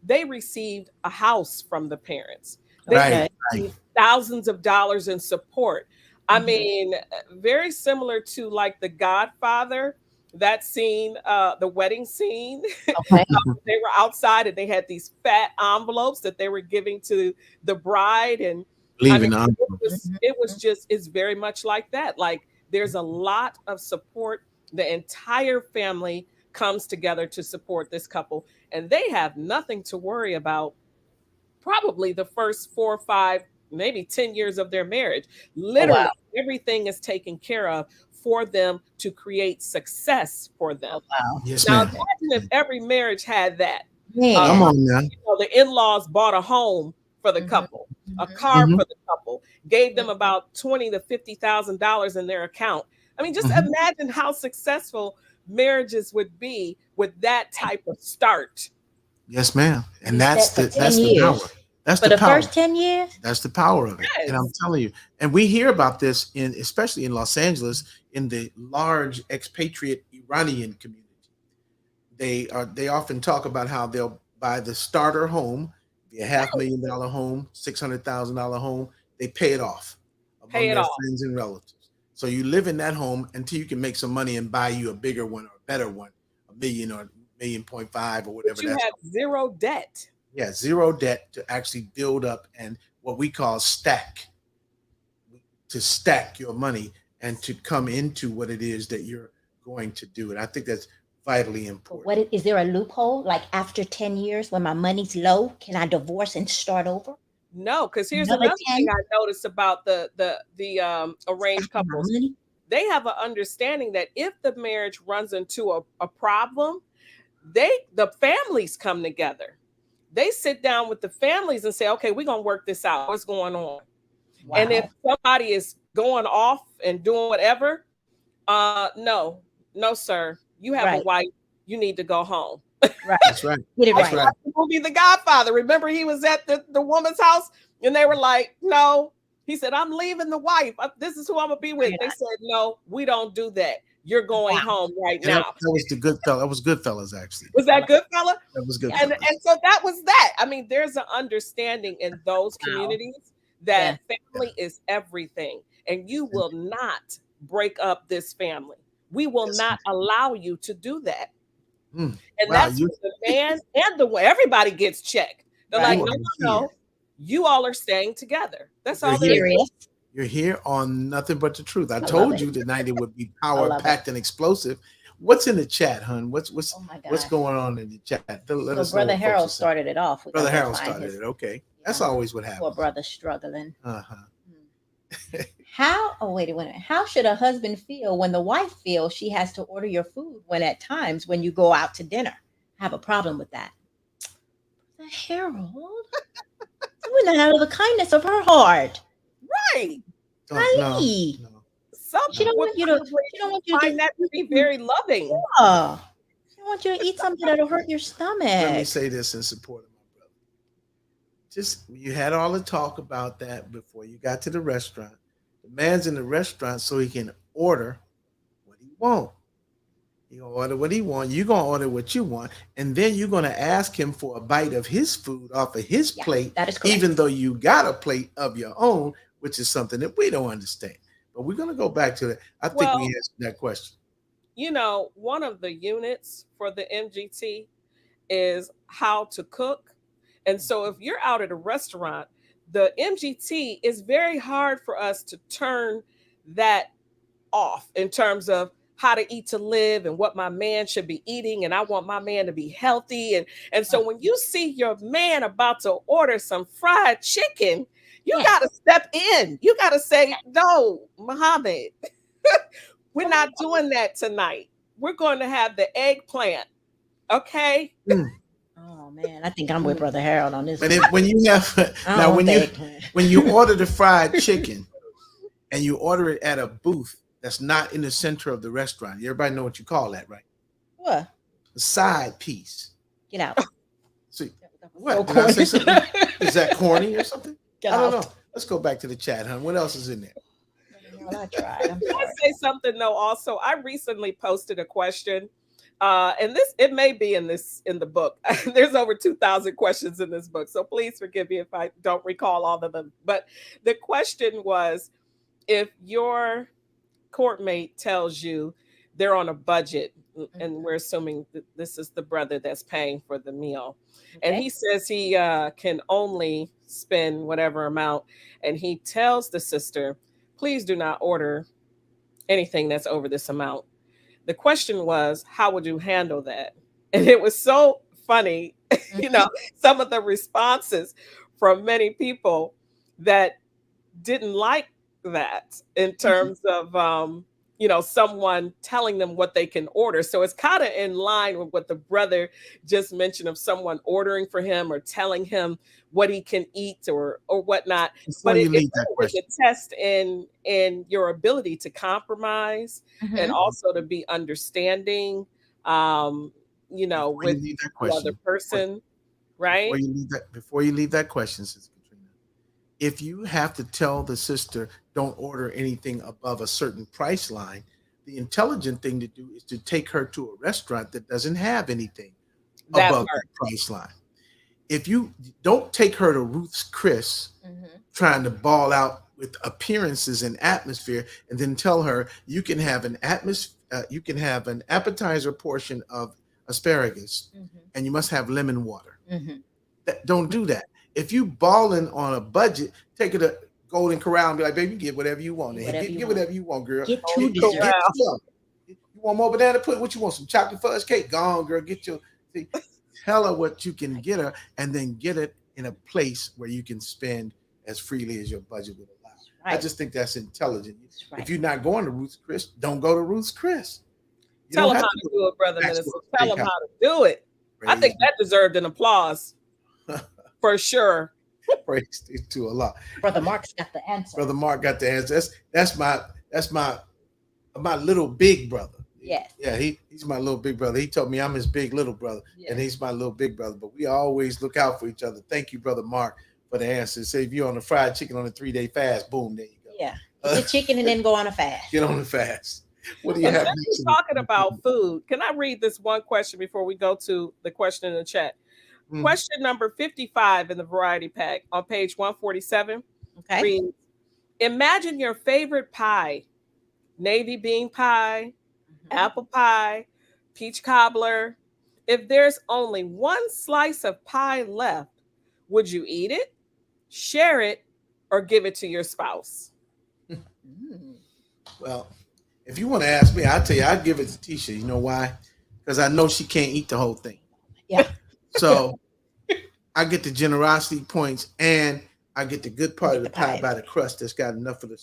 they received a house from the parents. They received thousands of dollars in support. I mean, very similar to like The Godfather, that scene, the wedding scene. Okay. They were outside and they had these fat envelopes that they were giving to the bride. And it was just, it's very much like that. Like, there's a lot of support. The entire family comes together to support this couple, and they have nothing to worry about probably the first 4 or 5, maybe 10 years of their marriage. Literally, everything is taken care of for them to create success for them. Yes, Now, ma'am. imagine if every marriage had that. Come on now. The in-laws bought a home for the couple, a car for the couple, gave them about $20,000 to $50,000 in their account. I mean, just imagine how successful marriages would be with that type of start. Yes, ma'am. And that's the power. That's for the the power. first 10 years. That's the power of it. Yes. And I'm telling you, and we hear about this especially in Los Angeles, in the large expatriate Iranian community. They often talk about how they'll buy the starter home, the $500,000 home, $600,000 home. They pay it off among their friends and relatives. So you live in that home until you can make some money and buy you a bigger one or a better one, $1 million or $1.5 million or whatever. But you have zero debt. Yeah, zero debt to actually build up and what we call stack, to stack your money and to come into what it is that you're going to do. And I think that's vitally important. Is there a loophole? Like after 10 years when my money's low, can I divorce and start over? No, because here's another thing I noticed about the arranged couples. They have an understanding that if the marriage runs into a problem, the families come together. They sit down with the families and say, okay, we're going to work this out. What's going on? Wow. And if somebody is going off and doing whatever, no, sir. You have a wife. You need to go home. Right. That's right. Get it That's right. right. The movie The Godfather. Remember, he was at the woman's house and they were like, no. He said, I'm leaving the wife. This is who I'm going to be with. They said, no, we don't do that. You're going home right now. That was the good fella. That was Goodfellas, actually. Was that Goodfella? That was good. And so that was that. I mean, there's an understanding in those communities that family is everything. And you will not break up this family. We will not allow you to do that. And that's what the man and everybody gets checked. They're like, no. You all are staying together. That's all there is. You're here on Nothing But the Truth. I told you tonight it would be power packed and explosive. What's in the chat, hon? What's going on in the chat? Let us know. Brother Harold started it off. Brother Harold started it. Okay. That's always what happens. Poor brother struggling. wait a minute. How should a husband feel when the wife feels she has to order your food when at times when you go out to dinner? I have a problem with that. Harold, doing that out of the kindness of her heart. Right. No, Honey. no. Some She don't would want you to. probably She don't want you to find get. that to be very loving. Yeah. She don't want you to eat something that'll hurt your stomach. Let me say this in support of my brother. Just you had all the talk about that before you got to the restaurant. The man's in the restaurant so he can order what he want. He gonna order what he want. You gonna order what you want, and then you're gonna ask him for a bite of his food off of his plate, that is correct. even though you got a plate of your own, which is something that we don't understand. But we're gonna go back to that. I think we answered that question. You know, one of the units for the MGT is how to cook. And so if you're out at a restaurant, the MGT is very hard for us to turn that off in terms of how to eat to live and what my man should be eating. And I want my man to be healthy. And so when you see your man about to order some fried chicken, you got to step in. You got to say, no, Muhammad, we're not doing that tonight. We're going to have the eggplant. Okay. Oh man, I think I'm with Brother Harold on this. But when you have now when you order the fried chicken and you order it at a booth that's not in the center of the restaurant, everybody know what you call that, right? What? A side piece. Get out. See, what? Did I say something? Is that corny or something? I don't know. Let's go back to the chat, hon. What else is in there? I tried. I'm sorry. I say something though. Also, I recently posted a question, and it may be in the book. There's over 2,000 questions in this book, so please forgive me if I don't recall all of them. But the question was, if your courtmate tells you they're on a budget, and we're assuming that this is the brother that's paying for the meal, and he says he can only spend whatever amount, and he tells the sister, please do not order anything that's over this amount. The question was, how would you handle that? And it was so funny, some of the responses from many people that didn't like that in terms of, someone telling them what they can order. So it's kind of in line with what the brother just mentioned of someone ordering for him or telling him what he can eat or whatnot. But it was a test in your ability to compromise and also to be understanding, with the other person, right? Before you leave that question, Sister Katrina, if you have to tell the sister, don't order anything above a certain price line, the intelligent thing to do is to take her to a restaurant that doesn't have anything above that price line. If you don't take her to Ruth's Chris, trying to ball out with appearances and atmosphere, and then tell her you can have an appetizer portion of asparagus, and you must have lemon water. Don't do that. If you balling on a budget, take her to Golden Corral and be like, baby, get whatever you want. Get whatever you want, girl. Get two desserts. You want more banana pudding? What you want? Some chocolate fudge cake? Go on, girl. Tell her what you can get her, and then get it in a place where you can spend as freely as your budget would allow. Right. I just think that's intelligent. Right. If you're not going to Ruth's Chris, don't go to Ruth's Chris. Tell them how to do it, Brother Minister. Tell them how to do it. I think that deserved an applause. For sure. Praise to Allah. Brother Mark's got the answer. Brother Mark got the answer. That's my little big brother. Yes. Yeah, he's my little big brother. He told me I'm his big little brother, and he's my little big brother. But we always look out for each other. Thank you, Brother Mark, for the answer. Say if you're on a fried chicken on a 3-day fast, boom, there you go. Yeah. Get the chicken and then go on a fast. Get on the fast. What do you have? Talking about food, can I read this one question before we go to the question in the chat? Question number 55 in the variety pack on page 147 reads, imagine your favorite pie, navy bean pie, apple pie, peach cobbler. If there's only one slice of pie left, would you eat it, share it, or give it to your spouse? Well, if you want to ask me, I'll tell you, I'd give it to Teasha. You know why? Because I know she can't eat the whole thing. Yeah. So I get the generosity points, and I get the good part of the pie by the crust that's got enough of the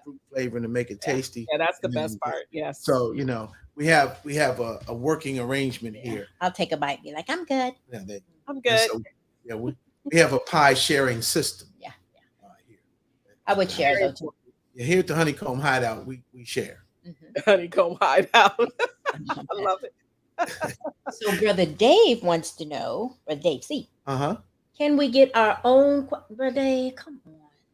fruit flavoring to make it tasty. Yeah, that's the And then best part. Yes. So we have a working arrangement here. I'll take a bite and be like, I'm good. Yeah, I'm and good. so yeah, we have a pie sharing system. Yeah. Here. I would share though too. Yeah, here at the Honeycomb Hideout, we share. Honeycomb hideout. I love it. So Brother Dave wants to know, Brother Dave C, Uh-huh. can we get our own, Brother Dave, come on.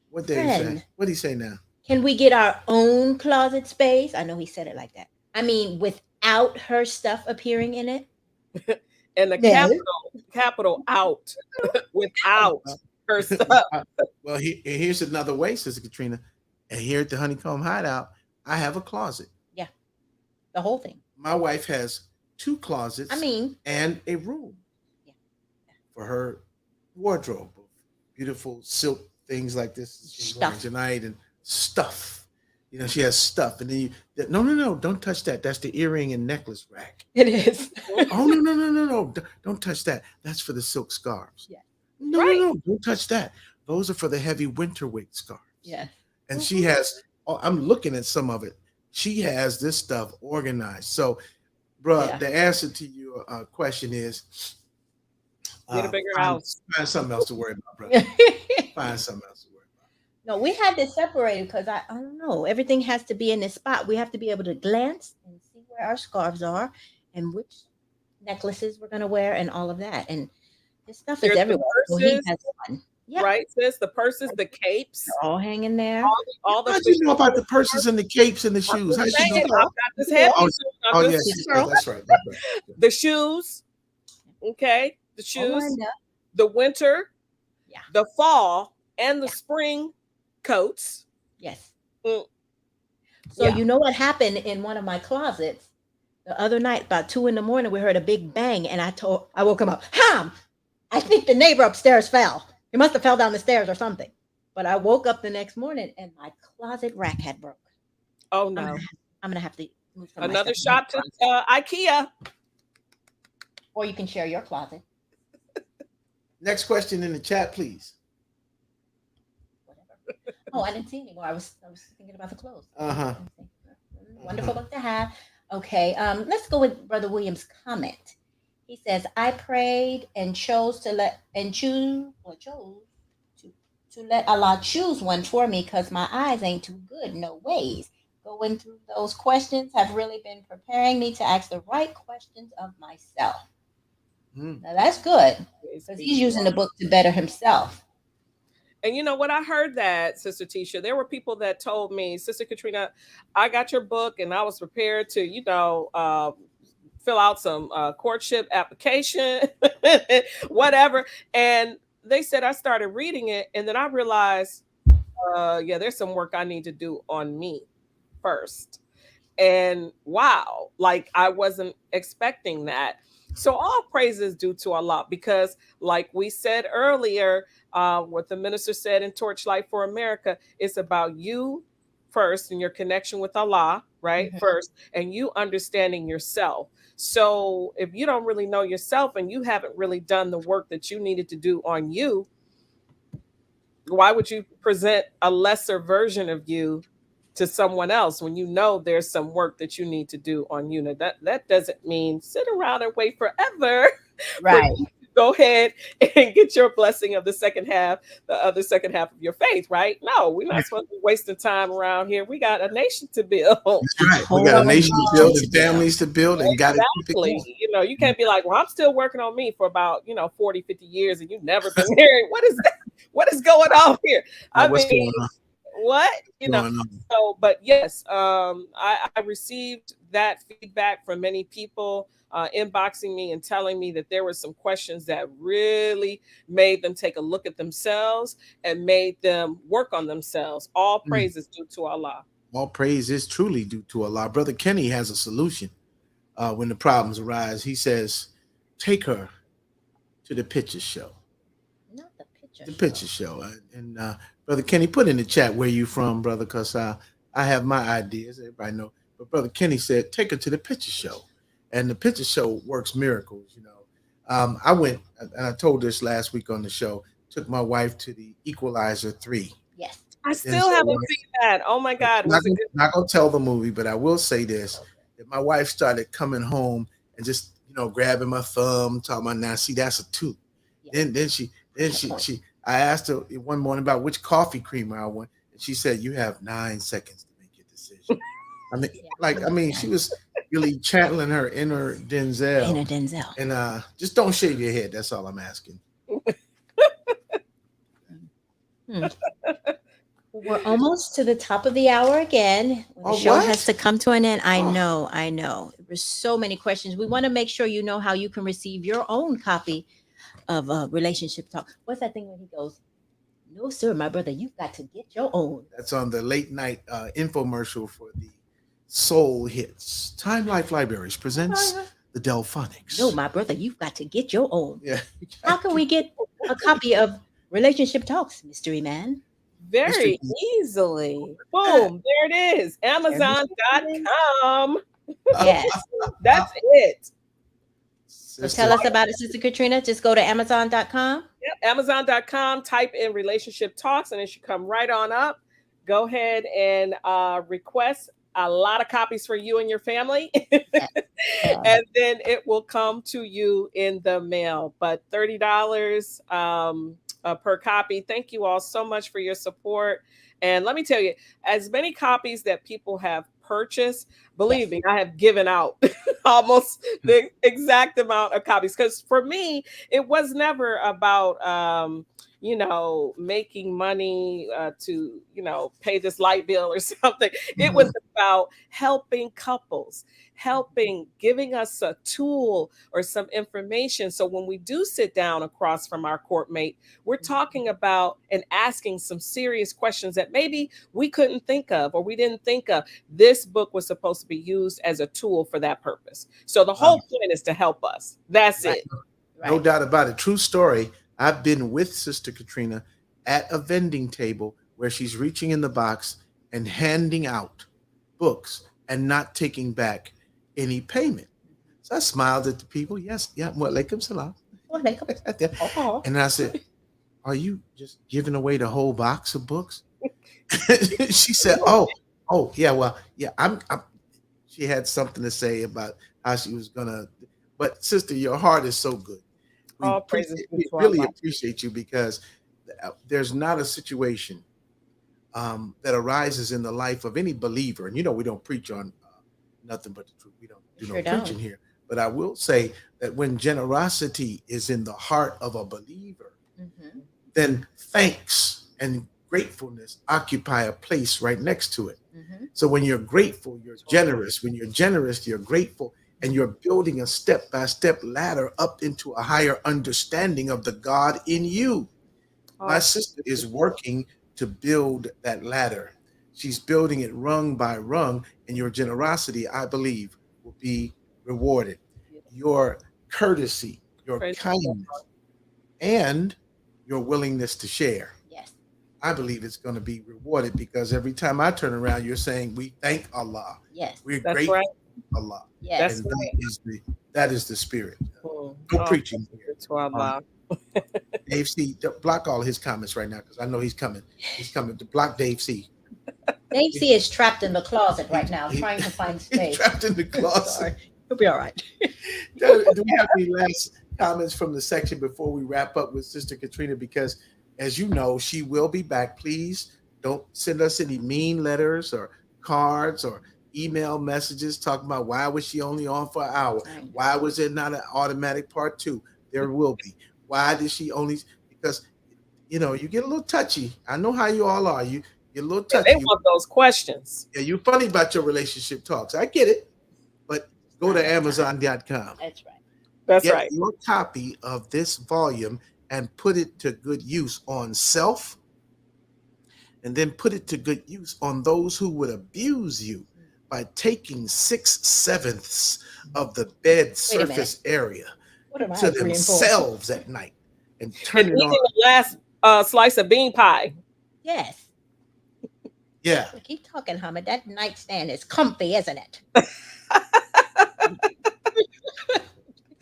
What did he Friend. say? What did he say now? Can we get our own closet space? I know he said it like that. I mean, without her stuff appearing in it. And the No. capital out without her stuff. Well, here's another way, Sister Katrina. And here at the Honeycomb Hideout, I have a closet. Yeah. The whole thing. My wife has 2 closets. I mean, and a room. Yeah. For her wardrobe of beautiful silk things like this she's wearing tonight and stuff. You know, she has stuff. And then no, don't touch that. That's the earring and necklace rack. it is. Oh, no. Don't touch that. That's for the silk scarves. Yeah. No, don't touch that. Those are for the heavy winter weight scarves. Yeah. And she has, I'm looking at some of it. She has this stuff organized. So, bruh, the answer to your question is Need a bigger house. Find something else to worry about, brother. Find something else to worry about. No, we had this separated because I don't know. Everything has to be in this spot. We have to be able to glance and see where our scarves are and which necklaces we're going to wear and all of that. And this stuff is everywhere. So he has one. Yeah. Right, sis? The purses, the capes. They're all hanging there. All the How'd you know about the purses and the capes and the shoes? How'd you know I've that? got this heavy. Oh, yes, that's right. The shoes. Okay. The shoes. The winter. Yeah. The fall and the spring coats. Yes. Mm. So you know what happened in one of my closets the other night, about 2 a.m, we heard a big bang, and I woke him up. Ham! I think the neighbor upstairs fell. He must have fell down the stairs or something. But I woke up the next morning and my closet rack had broke. Oh no! I'm gonna have to move some another shop to IKEA. Or you can share your closet. Next question in the chat, please. Whatever. Oh, I didn't see anymore. I was thinking about the clothes. Wonderful book to have. Okay, let's go with Brother Williams' comment. He says, I prayed and chose to let Allah choose one for me because my eyes ain't too good, no ways. Going through those questions have really been preparing me to ask the right questions of myself. Now that's good because he's using the book to better himself. And you know what? I heard that, Sister Teasha. There were people that told me, Sister Katrina, I got your book and I was prepared to, fill out some courtship application, whatever. And they said I started reading it, and then I realized, there's some work I need to do on me first. And wow, like I wasn't expecting that. So all praise is due to Allah, because like we said earlier, what the minister said in Torchlight for America, it's about you first and your connection with Allah, right? Mm-hmm. First, and you understanding yourself. So if you don't really know yourself and you haven't really done the work that you needed to do on you, why would you present a lesser version of you to someone else when you know there's some work that you need to do on you? Now, that doesn't mean sit around and wait forever. Right. Go ahead and get your blessing of the other second half of your faith, right? No, we're not supposed to be wasting time around here. We got a nation to build. That's right. We got a nation to build and families to build and got exactly. You can't be like, well, I'm still working on me for about, 40, 50 years and you've never been married. What is that? What is going on here? What's going on? What? So, but yes, I received that feedback from many people inboxing me and telling me that there were some questions that really made them take a look at themselves and made them work on themselves. All praise is due to Allah. All praise is truly due to Allah. Brother Kenny has a solution when the problems arise. He says, take her to the picture show. Not the picture. The picture show. And Brother Kenny, put in the chat where you from, brother, because I have my ideas. Everybody know. But Brother Kenny said, take her to the picture show. And the picture show works miracles, I went, and I told this last week on the show, took my wife to the Equalizer 3. Yes. I still haven't seen that. Oh my God. Not, not gonna tell the movie, but I will say this: that my wife started coming home and just grabbing my thumb, talking about, now see that's a two. Yeah. Then she I asked her one morning about which coffee creamer I want, and she said, "You have 9 seconds to make your decision." She was really channeling her inner Denzel. Inner Denzel. And just don't shave your head. That's all I'm asking. We're almost to the top of the hour again. The show has to come to an end. I know. There's so many questions. We want to make sure you know how you can receive your own copy of Relationship Talk. What's that thing when he goes, "No, sir, my brother, you've got to get your own." That's on the late night infomercial for the Soul Hits. Time Life Libraries presents the Delphonics. No, my brother, you've got to get your own. Yeah. How can we get a copy of Relationship Talks, Mystery Man? Very easily. Boom, there it is. Amazon.com. Yes. That's it. So tell us about it, Sister Katrina. Just go to Amazon.com. Yep, Amazon.com, type in Relationship Talks, and it should come right on up. Go ahead and request a lot of copies for you and your family. And then it will come to you in the mail. But $30 per copy. Thank you all so much for your support. And let me tell you, as many copies that people have purchased, believe me, I have given out almost the exact amount of copies. Because for me, it was never about making money to pay this light bill or something. It was about helping couples, giving us a tool or some information. So when we do sit down across from our court mate, we're talking about and asking some serious questions that maybe we couldn't think of or we didn't think of. This book was supposed to be used as a tool for that purpose. So the whole point is to help us. That's it. No doubt about it. True story. I've been with Sister Katrina at a vending table where she's reaching in the box and handing out books and not taking back any payment. So I smiled at the people. Yes, yeah. Walaikum salam. And I said, "Are you just giving away the whole box of books?" She said, "Oh, yeah. Well, yeah. I'm." She had something to say about how she was gonna. But sister, your heart is so good. We really appreciate you, because there's not a situation that arises in the life of any believer. And we don't preach on nothing but the truth. We don't do no preaching here. But I will say that when generosity is in the heart of a believer, then thanks and gratefulness occupy a place right next to it. So when you're grateful, you're generous. When you're generous, you're grateful. And you're building a step-by-step ladder up into a higher understanding of the God in you. My sister is working to build that ladder. She's building it rung by rung, and your generosity, I believe, will be rewarded. Your courtesy, your kindness, and your willingness to share. Yes. I believe it's going to be rewarded, because every time I turn around, you're saying, "We thank Allah." Yes. We're grateful to Allah. Yes. And that is the spirit. No preaching here. To Allah. Dave C, block all his comments right now, because I know he's coming. He's coming to block Dave C. Dave C is trapped in the closet right now, trying to find space. Trapped in the closet. He'll be all right. Do we have any last comments from the section before we wrap up with Sister Katrina? Because, as you know, she will be back. Please don't send us any mean letters or cards or email messages talking about why was she only on for an hour? Why was there not an automatic part 2? There will be. Why did she only? Because you get a little touchy. I know how you all are. You get a little touchy. They want those questions. Yeah, you're funny about your relationship talks. I get it, but go to Amazon.com. That's right. That's right. Your copy of this volume and put it to good use on self, and then put it to good use on those who would abuse you by taking 6/7 of the bed surface area to themselves at night and turn it on. The last slice of bean pie. Yes. Yeah. Keep talking, Hamid. That nightstand is comfy, isn't it?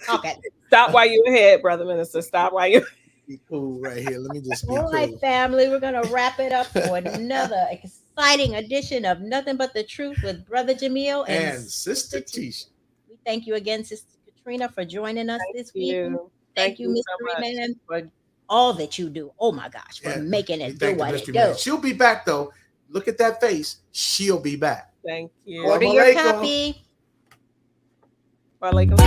Okay. Stop while you're ahead, brother minister. Stop while you. Be cool right here. Let me just be All right, cool. family, we're going to wrap it up for another exciting edition of Nothing But the Truth with Brother Jamil And Sister Teasha. We thank you again, Sister Katrina, for joining us this week. Thank you Mr. so much. Man, for all that you do. Oh my gosh, for making we it do thank the what it mystery man. do. She'll be back though. Look at that face. She'll be back. Thank you. Order Assalamu your alaikum. copy. Walaikum.